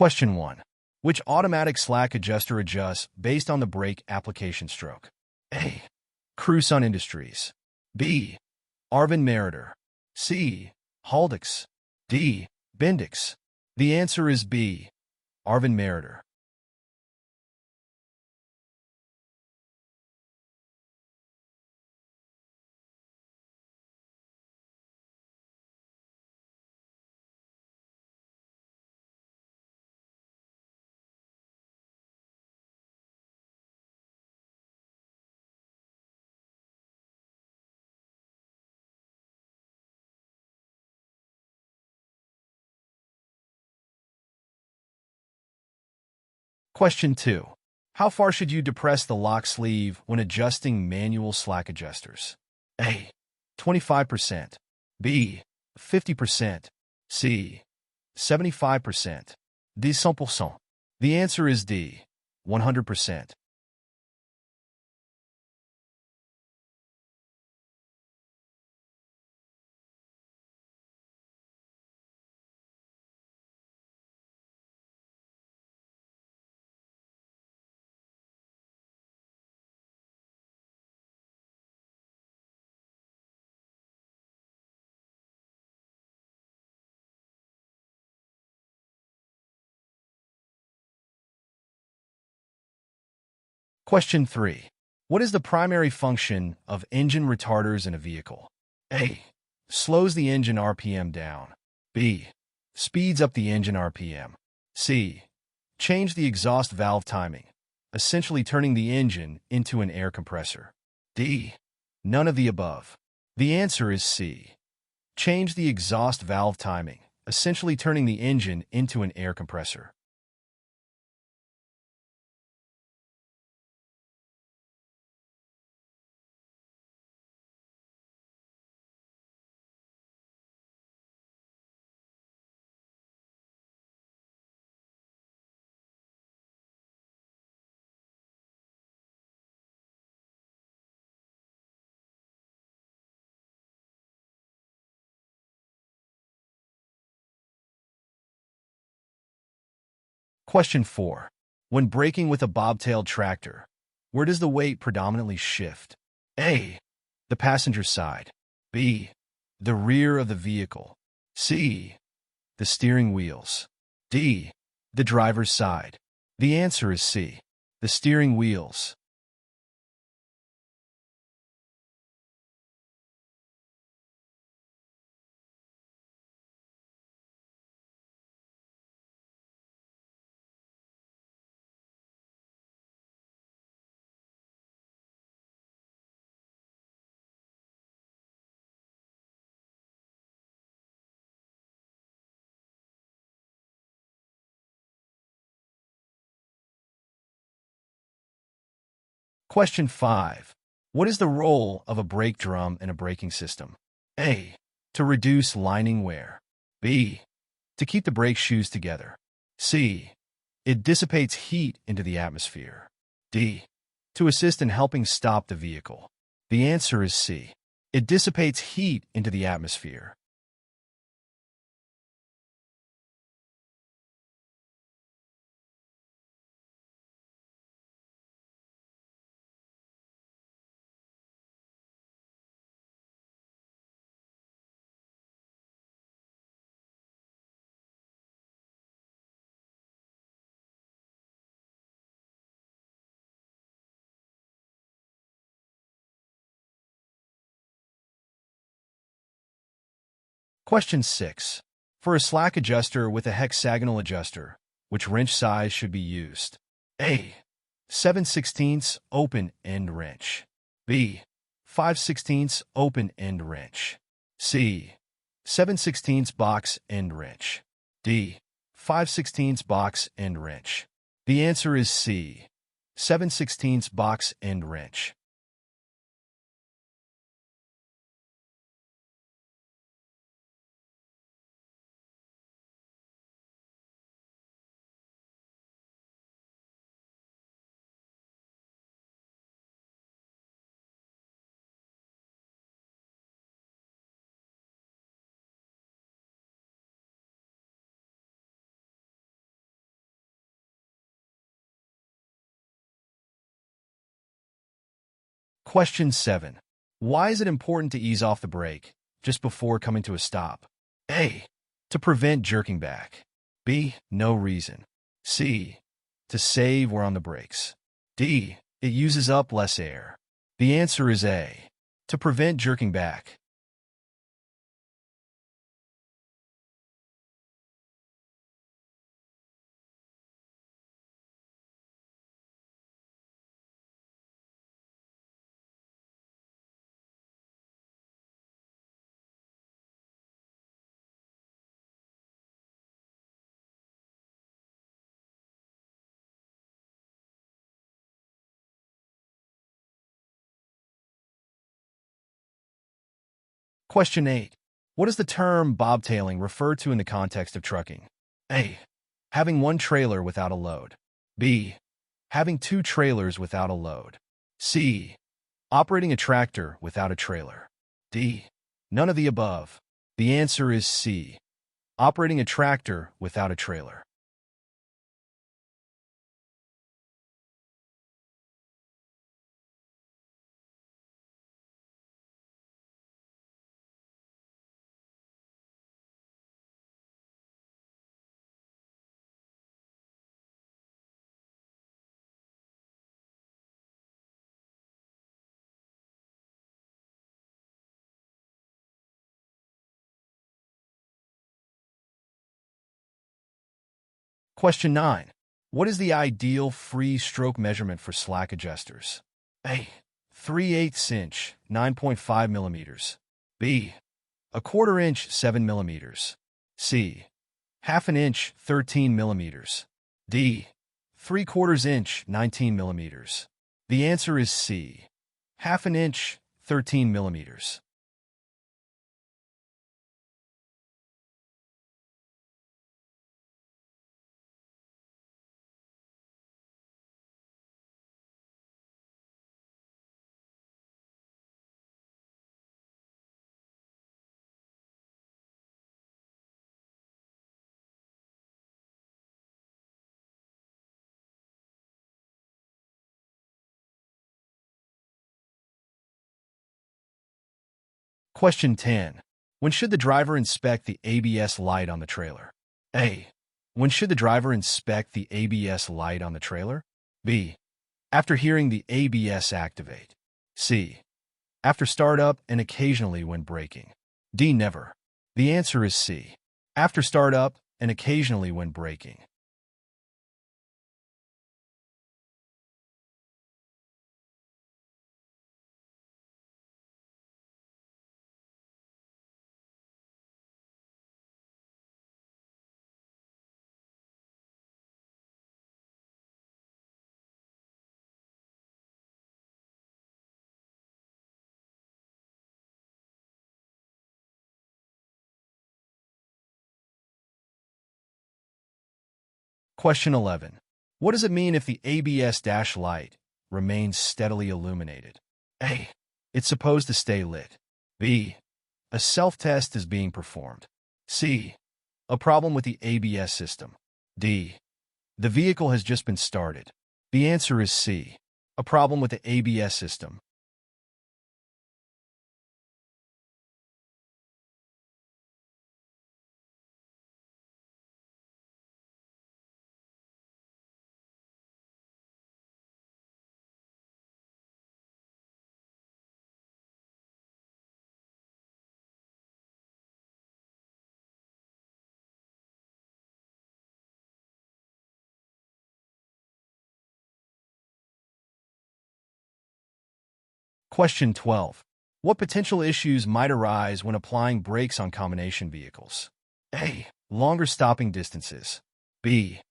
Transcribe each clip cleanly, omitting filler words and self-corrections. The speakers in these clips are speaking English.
Question 1. Which automatic slack adjuster adjusts based on the brake application stroke? A. Cruson Industries. B. Arvin Meritor. C. Haldex. D. Bendix. The answer is B. Arvin Meritor. Question 2. How far should you depress the lock sleeve when adjusting manual slack adjusters? A. 25%. B. 50%. C. 75%. D. 100%. The answer is D. 100%. Question 3. What is the primary function of engine retarders in a vehicle? A. Slows the engine RPM down. B. Speeds up the engine RPM. C. Change the exhaust valve timing, essentially turning the engine into an air compressor. D. None of the above. The answer is C. Change the exhaust valve timing, essentially turning the engine into an air compressor. Question 4. When braking with a bobtailed tractor, where does the weight predominantly shift? A. The passenger side. B. The rear of the vehicle. C. The steering wheels. D. The driver's side. The answer is C. The steering wheels. Question 5. What is the role of a brake drum in a braking system? A. To reduce lining wear. B. To keep the brake shoes together. C. It dissipates heat into the atmosphere. D. To assist in helping stop the vehicle. The answer is C. It dissipates heat into the atmosphere. Question 6. For a slack adjuster with a hexagonal adjuster, which wrench size should be used? A. 7/16 open-end wrench. B. 5/16 open-end wrench. C. 7/16 box-end wrench. D. 5/16 box-end wrench. The answer is C. 7/16 box-end wrench. Question 7. Why is it important to ease off the brake just before coming to a stop? A. To prevent jerking back. B. No reason. C. To save wear on the brakes. D. It uses up less air. The answer is A. To prevent jerking back. Question 8. What does the term bobtailing refer to in the context of trucking? A. Having one trailer without a load. B. Having two trailers without a load. C. Operating a tractor without a trailer. D. None of the above. The answer is C. Operating a tractor without a trailer. Question 9. What is the ideal free stroke measurement for slack adjusters? A. 3/8 inch, 9.5 millimeters. B. A quarter inch, 7 millimeters. C. Half an inch, 13 millimeters. D. 3/4 inch, 19 millimeters. The answer is C. Half an inch, 13 millimeters. Question 10. When should the driver inspect the ABS light on the trailer? A. When should the driver inspect the ABS light on the trailer? B. After hearing the ABS activate. C. After startup and occasionally when braking. D. Never. The answer is C. After startup and occasionally when braking. Question 11. What does it mean if the ABS dash light remains steadily illuminated? A. It's supposed to stay lit. B. A self-test is being performed. C. A problem with the ABS system. D. The vehicle has just been started. The answer is C. A problem with the ABS system. Question 12. What potential issues might arise when applying brakes on combination vehicles? A. Longer stopping distances. B.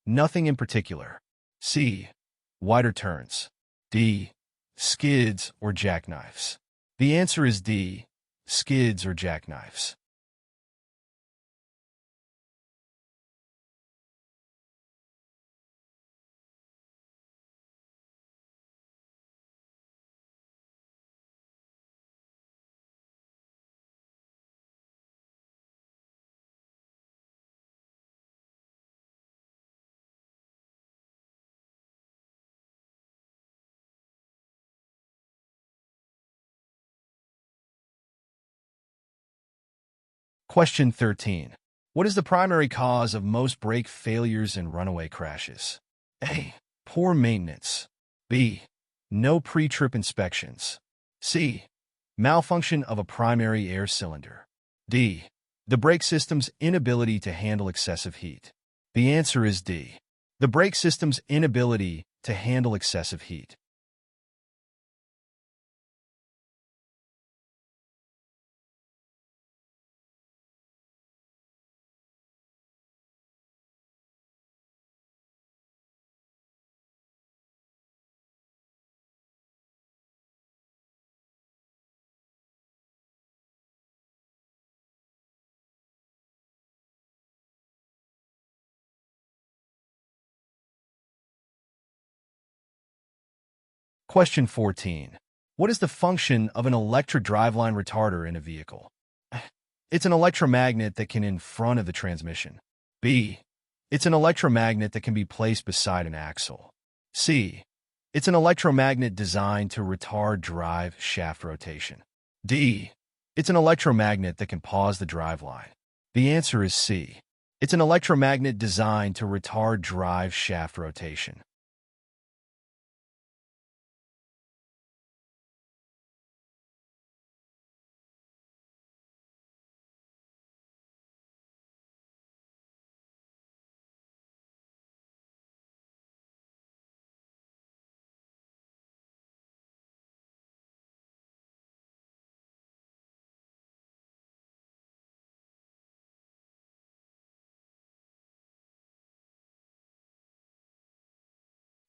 Nothing in particular. C. Wider turns. D. Skids or jackknives. The answer is D. Skids or jackknives. Question 13. What is the primary cause of most brake failures and runaway crashes? A. Poor maintenance. B. No pre-trip inspections. C. Malfunction of a primary air cylinder. D. The brake system's inability to handle excessive heat. The answer is D. The brake system's inability to handle excessive heat. Question 14. What is the function of an electric driveline retarder in a vehicle? It's an electromagnet that can in front of the transmission. B. It's an electromagnet that can be placed beside an axle. C. It's an electromagnet designed to retard drive shaft rotation. D. It's an electromagnet that can pause the driveline. The answer is C. It's an electromagnet designed to retard drive shaft rotation.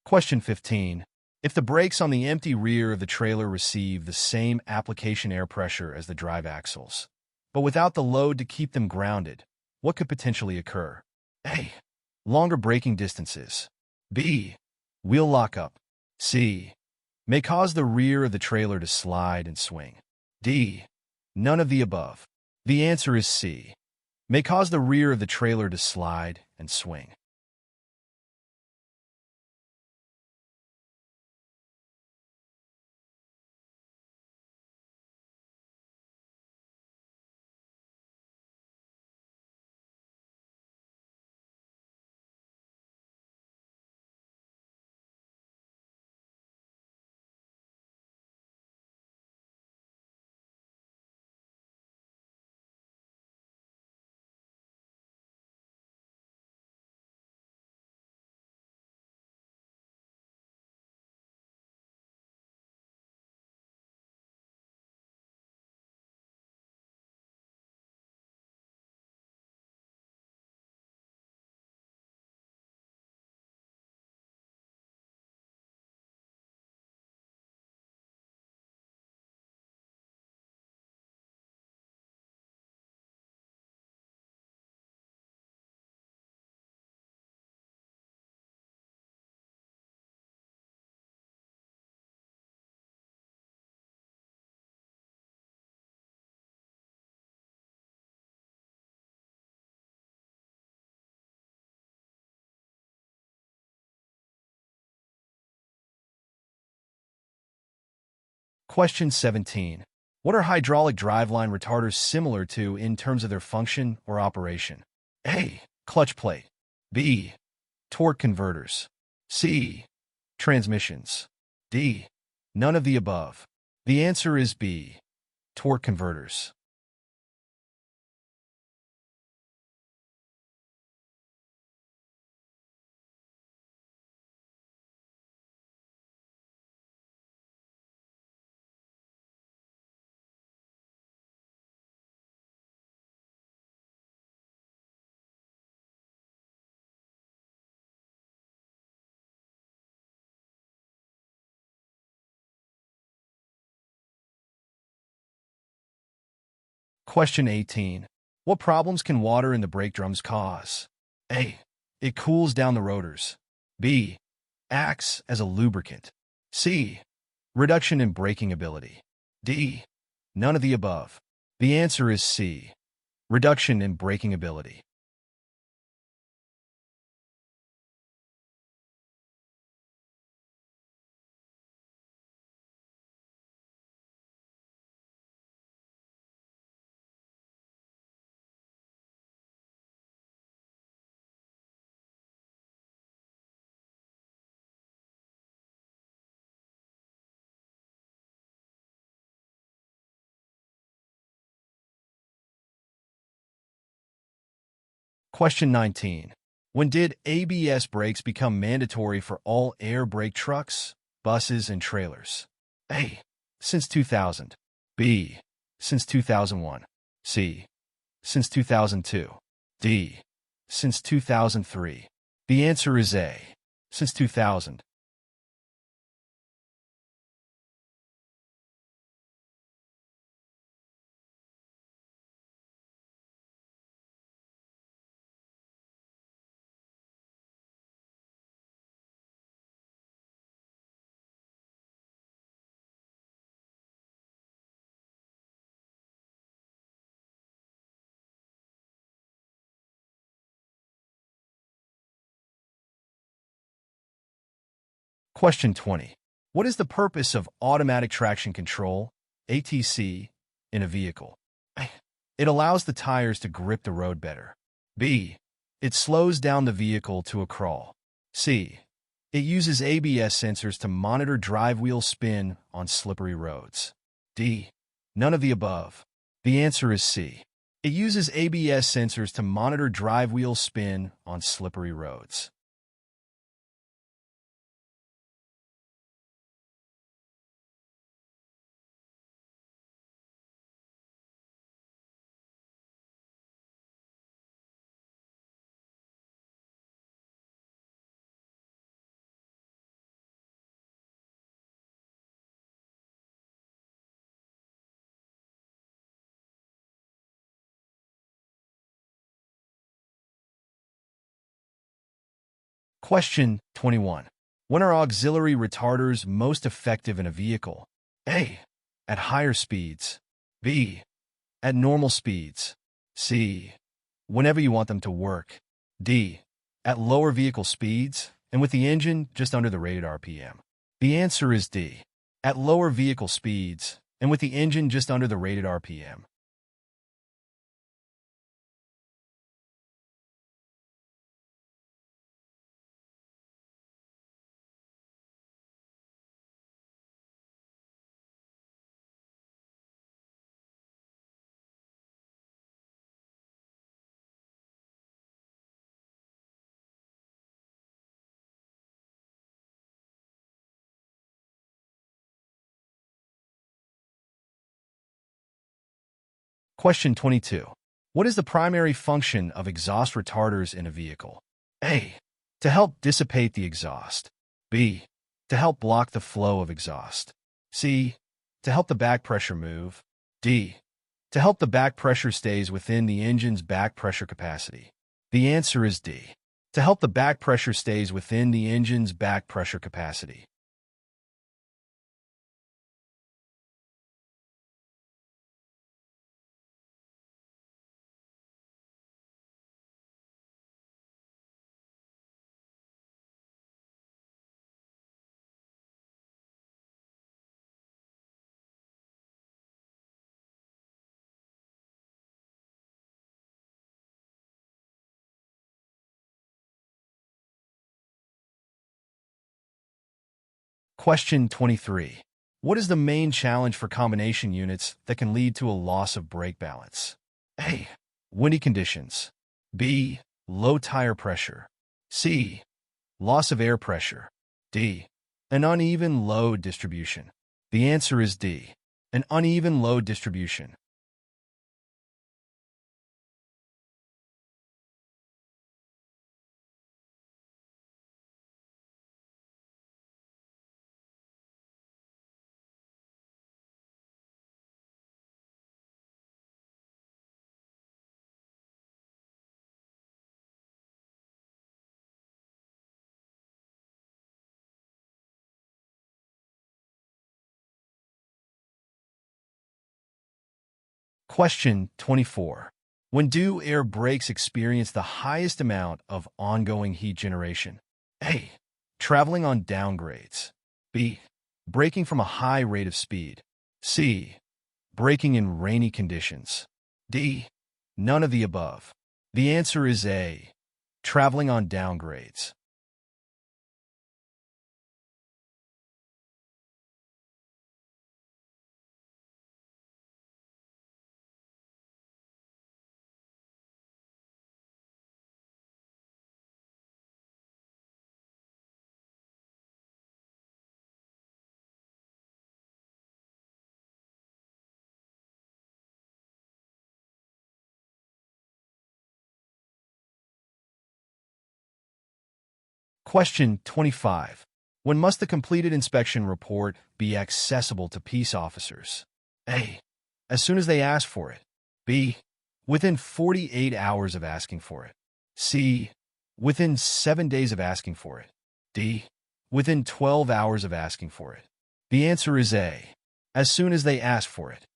Question 15. If the brakes on the empty rear of the trailer receive the same application air pressure as the drive axles, but without the load to keep them grounded, what could potentially occur? A. Longer braking distances. B. Wheel lockup. C. May cause the rear of the trailer to slide and swing. D. None of the above. The answer is C. May cause the rear of the trailer to slide and swing. Question 17. What are hydraulic driveline retarders similar to in terms of their function or operation? A. Clutch plate. B. Torque converters. C. Transmissions. D. None of the above. The answer is B. Torque converters. Question 18. What problems can water in the brake drums cause? A. It cools down the rotors. B. Acts as a lubricant. C. Reduction in braking ability. D. None of the above. The answer is C. Reduction in braking ability. Question 19. When did ABS brakes become mandatory for all air brake trucks, buses, and trailers? A. Since 2000. B. Since 2001. C. Since 2002. D. Since 2003. The answer is A. Since 2000. Question 20. What is the purpose of automatic traction control, ATC, in a vehicle? A. It allows the tires to grip the road better. B. It slows down the vehicle to a crawl. C. It uses ABS sensors to monitor drive wheel spin on slippery roads. D. None of the above. The answer is C. It uses ABS sensors to monitor drive wheel spin on slippery roads. Question 21. When are auxiliary retarders most effective in a vehicle? A. At higher speeds. B. At normal speeds. C. Whenever you want them to work. D. At lower vehicle speeds and with the engine just under the rated RPM. The answer is D. At lower vehicle speeds and with the engine just under the rated RPM. Question 22. What is the primary function of exhaust retarders in a vehicle? A. To help dissipate the exhaust. B. To help block the flow of exhaust. C. To help the back pressure move. D. To help the back pressure stays within the engine's back pressure capacity. The answer is D. To help the back pressure stays within the engine's back pressure capacity. Question 23. What is the main challenge for combination units that can lead to a loss of brake balance? A. Windy conditions. B. Low tire pressure. C. Loss of air pressure. D. An uneven load distribution. The answer is D. An uneven load distribution. Question 24. When do air brakes experience the highest amount of ongoing heat generation? A. Traveling on downgrades. B. Braking from a high rate of speed. C. Braking in rainy conditions. D. None of the above. The answer is A. Traveling on downgrades. Question 25. When must the completed inspection report be accessible to peace officers? A. As soon as they ask for it. B. Within 48 hours of asking for it. C. Within 7 days of asking for it. D. Within 12 hours of asking for it. The answer is A. As soon as they ask for it.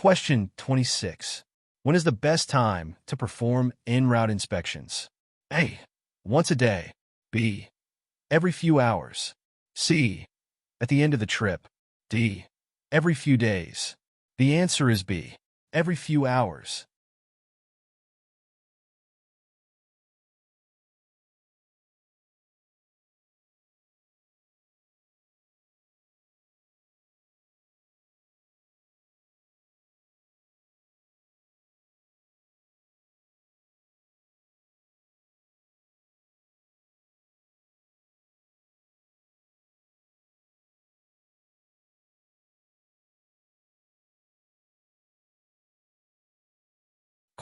Question 26. When is the best time to perform en route inspections? A. Once a day. B. Every few hours. C. At the end of the trip. D. Every few days. The answer is B. Every few hours.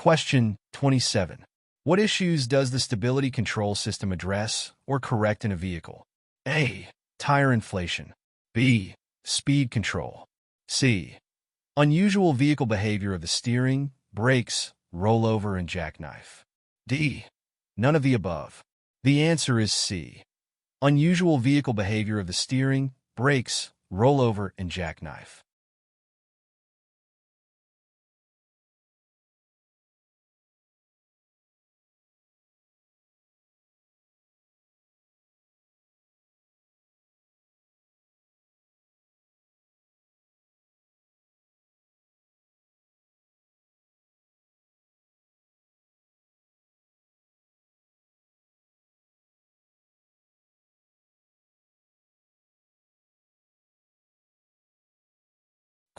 Question 27. What issues does the stability control system address or correct in a vehicle? A. Tire inflation. B. Speed control. C. Unusual vehicle behavior of the steering, brakes, rollover, and jackknife. D. None of the above. The answer is C. Unusual vehicle behavior of the steering, brakes, rollover, and jackknife.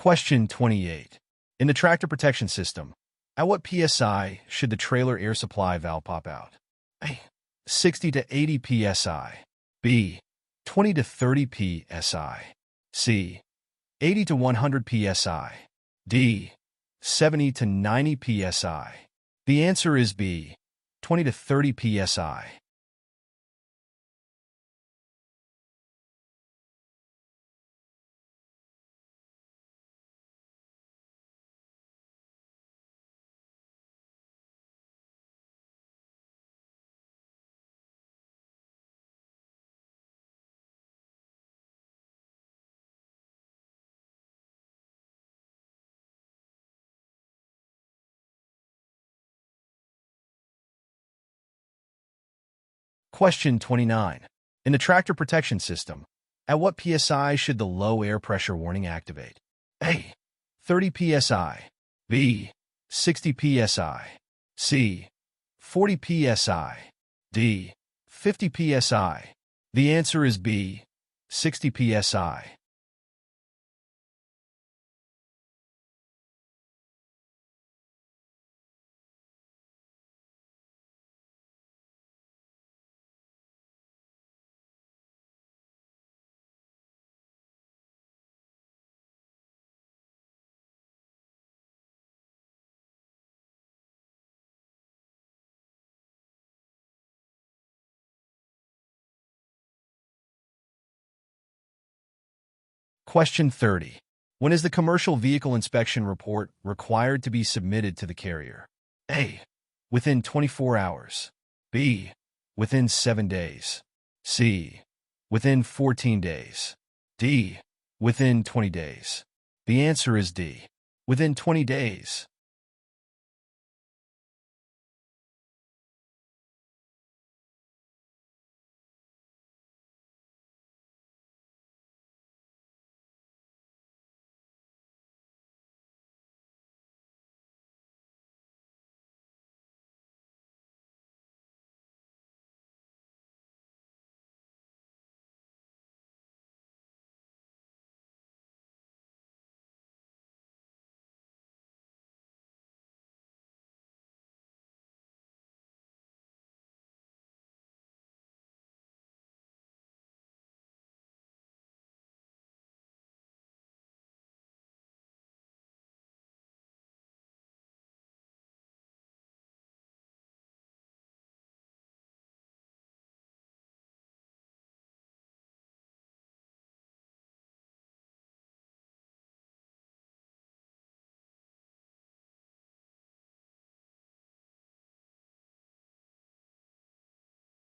Question 28. In the tractor protection system, at what PSI should the trailer air supply valve pop out? A. 60 to 80 PSI. B. 20 to 30 PSI. C. 80 to 100 PSI. D. 70 to 90 PSI. The answer is B. 20 to 30 PSI. Question 29. In the tractor protection system, at what PSI should the low air pressure warning activate? A. 30 PSI. B. 60 PSI. C. 40 PSI. D. 50 PSI. The answer is B. 60 PSI. Question 30. When is the commercial vehicle inspection report required to be submitted to the carrier? A. Within 24 hours. B. Within 7 days. C. Within 14 days. D. Within 20 days. The answer is D. Within 20 days.